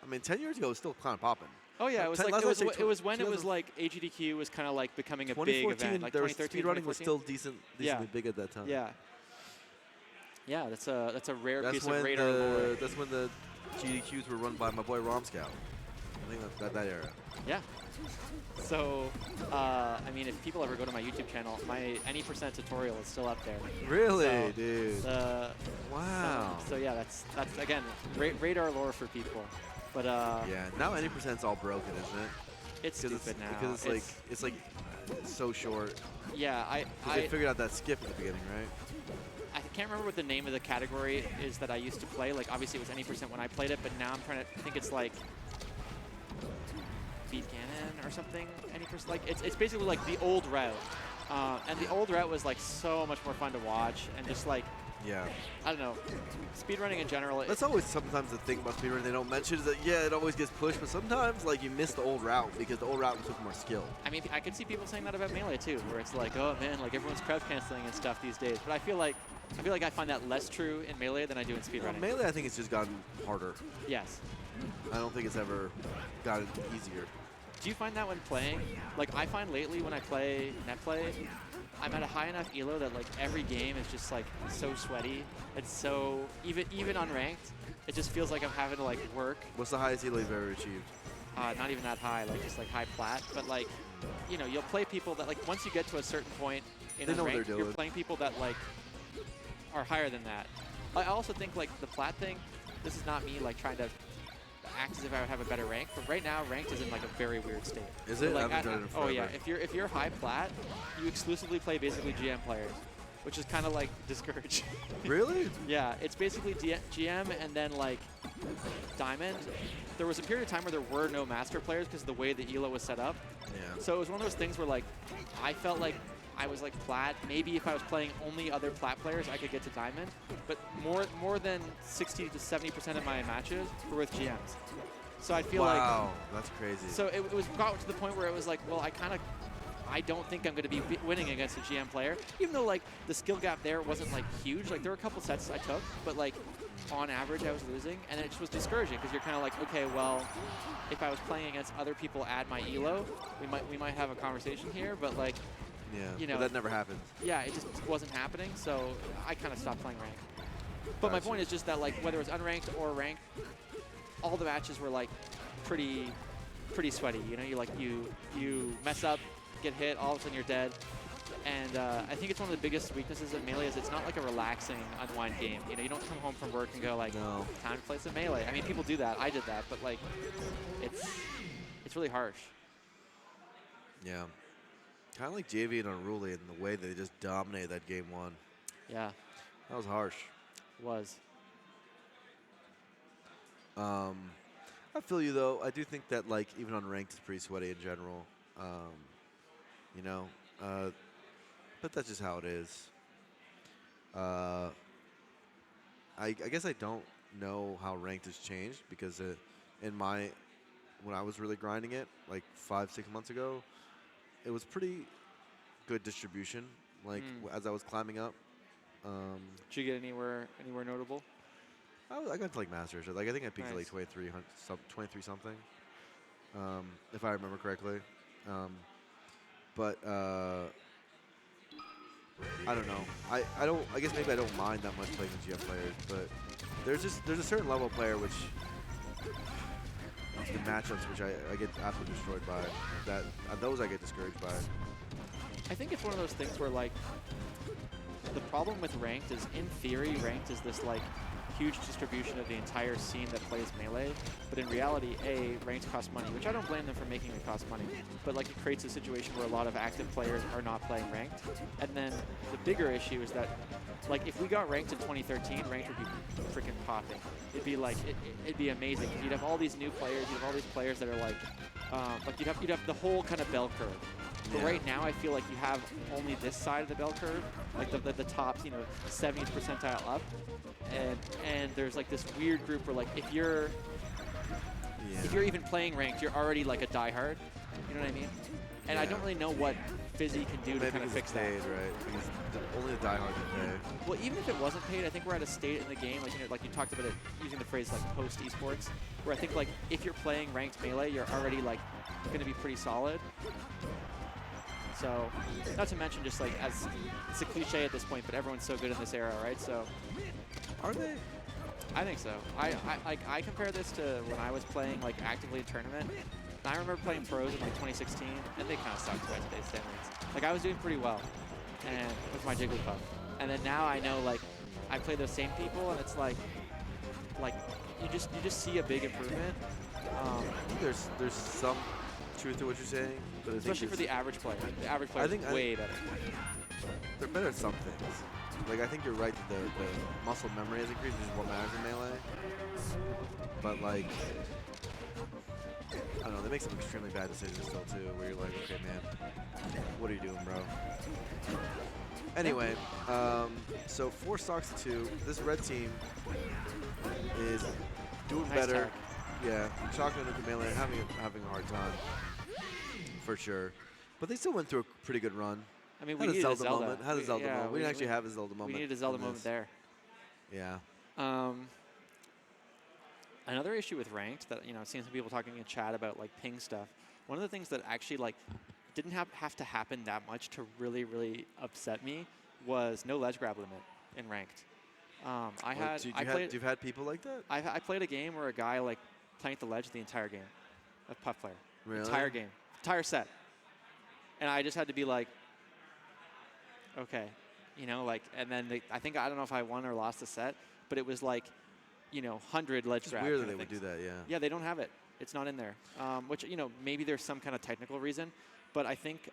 I mean, 10 years ago, it was still kind of popping. Oh yeah, it was like it was when it was like AGDQ was kind of like becoming a big event. Like 2013, speedrunning was still decently big at that time. Yeah. Yeah, that's a rare piece of radar lore. That's when the GDQs were run by my boy Rom Scout. I think that era. Yeah. So, I mean, if people ever go to my YouTube channel, my any% tutorial is still up there. Really, so, dude? Wow. So yeah, that's again radar lore for people. But yeah, now any%'s all broken, isn't it? It's stupid now. Because it's like so short. Yeah, they figured out that skip at the beginning, right? I can't remember what the name of the category is that I used to play. Like, obviously, it was any% when I played it, but now I'm trying to think it's like Beat Cannon or something. Any%. Like, it's basically like the old route. And the old route was like so much more fun to watch and just like, yeah, I don't know, speedrunning in general. That's always sometimes the thing about speedrunning they don't mention is that, yeah, it always gets pushed, but sometimes like you miss the old route because the old route was with more skill. I mean, I could see people saying that about Melee too, where it's like, oh man, like everyone's crouch canceling and stuff these days. But I feel like I find that less true in Melee than I do in speedrunning. Melee, I think it's just gotten harder. Yes. I don't think it's ever gotten easier. Do you find that when playing? Like, I find lately when I play net play, I'm at a high enough elo that like every game is just like so sweaty. It's so even unranked. It just feels like I'm having to like work. What's the highest elo you've ever achieved? Not even that high, like just like high plat. But like, you know, you'll play people that like once you get to a certain point in unranked, you're playing people that like are higher than that. I also think like the plat thing. This is not me like trying to act as if I would have a better rank, but right now ranked is in like a very weird state. Is it? Like, I haven't done it in forever. Oh yeah, if you're high plat, you exclusively play basically GM players, which is kind of like discouraging. Really? Yeah, it's basically GM and then like Diamond. There was a period of time where there were no master players because of the way the elo was set up. Yeah. So it was one of those things where like I felt like I was like plat. Maybe if I was playing only other plat players, I could get to Diamond. But more than 60 to 70% of my matches were with GMs. So I feel like... Wow, that's crazy. So it got to the point where it was like, well, I don't think I'm going to be winning against a GM player. Even though like the skill gap there wasn't like huge. Like there were a couple sets I took, but like on average I was losing. And it just was discouraging because you're kind of like, okay, well, if I was playing against other people at my elo, we might have a conversation here, but like... Yeah, you know, but that never happened. Yeah, it just wasn't happening, so I kind of stopped playing ranked. But my point is just that, like, whether it was unranked or ranked, all the matches were like pretty sweaty. You know, you mess up, get hit, all of a sudden you're dead. And I think it's one of the biggest weaknesses of Melee is it's not like a relaxing, unwind game. You know, you don't come home from work and go like, no, time to play some Melee. I mean, people do that. I did that, but like, it's really harsh. Yeah. Kind of like JV and Unruly in the way that they just dominated that game one. Yeah. That was harsh. It was. I feel you, though. I do think that, like, even unranked is pretty sweaty in general. You know? But that's just how it is. I guess I don't know how ranked has changed because when I was really grinding it, like 5-6 months ago, it was pretty good distribution, like as I was climbing up. Did you get anywhere notable? I got to like Masters. Like I think I peaked at like 23 something, if I remember correctly. But I don't know. I guess maybe I don't mind that much playing the GM players, but there's a certain level of player which the matchups which I get absolutely destroyed by. Those I get discouraged by. I think it's one of those things where like the problem with ranked is in theory ranked is this like huge distribution of the entire scene that plays Melee, but in reality, ranked costs money, which I don't blame them for making it cost money, but like it creates a situation where a lot of active players are not playing ranked. And then the bigger issue is that like if we got ranked in 2013, ranked would be freaking popping. It'd be like it'd be amazing. You'd have all these new players, you'd have all these players that are like you'd have the whole kind of bell curve. But right now, I feel like you have only this side of the bell curve, like the top, 70th percentile up, and there's like this weird group where like if you're even playing ranked, you're already like a diehard. You know what I mean? And I Yeah. don't really know what Fizzy can do to Maybe kind of because fix it's paid, that. right? Because only the diehard can pay. Well, even if it wasn't paid, I think we're at a state in the game, like, you know, like you talked about it, using the phrase like post esports, where I think like if you're playing ranked Melee, you're already like going to be pretty solid. So, not to mention just like, as it's a cliche at this point, but everyone's so good in this era, right? So, Are they? I think so. I compare this to when I was playing like actively in tournament. And I remember playing pros in like 2016, and they kind of sucked by today's standards. Like I was doing pretty well, and with my Jigglypuff. And then now I know like I play those same people, and it's like you just see a big improvement. I think there's some truth to what you're saying, but I Especially think for the average player. The average player is way better. they're better at some things. Like I think you're right that the muscle memory has increased, which is what matters in Melee. But like, I don't know, they make some extremely bad decisions still too, where you're like, okay, man, what are you doing, bro? Anyway, so 4 stocks to 2. This red team is doing Nice better. tech. Yeah, Chaka and Ukemelee having a hard time, for sure. But they still went through a pretty good run. I mean, Had we a needed Zelda a Zelda moment. Had a Zelda moment. We didn't actually have a Zelda moment. We needed a Zelda in moment this. there. Yeah. Another issue with ranked that, you know, I've seen some people talking in chat about like ping stuff. One of the things that actually like didn't have to happen that much to really upset me was no ledge grab limit in ranked. You've had people like that? I played a game where a guy like planked the ledge the entire game, a puff player, Really? entire game, entire set, and I just had to be like, okay, you know, like, and then I don't know if I won or lost the set, but it was like, you know, 100 ledge It's grab. weird that they would do that, yeah. Yeah, they don't have it. It's not in there. Which, you know, maybe there's some kind of technical reason, but I think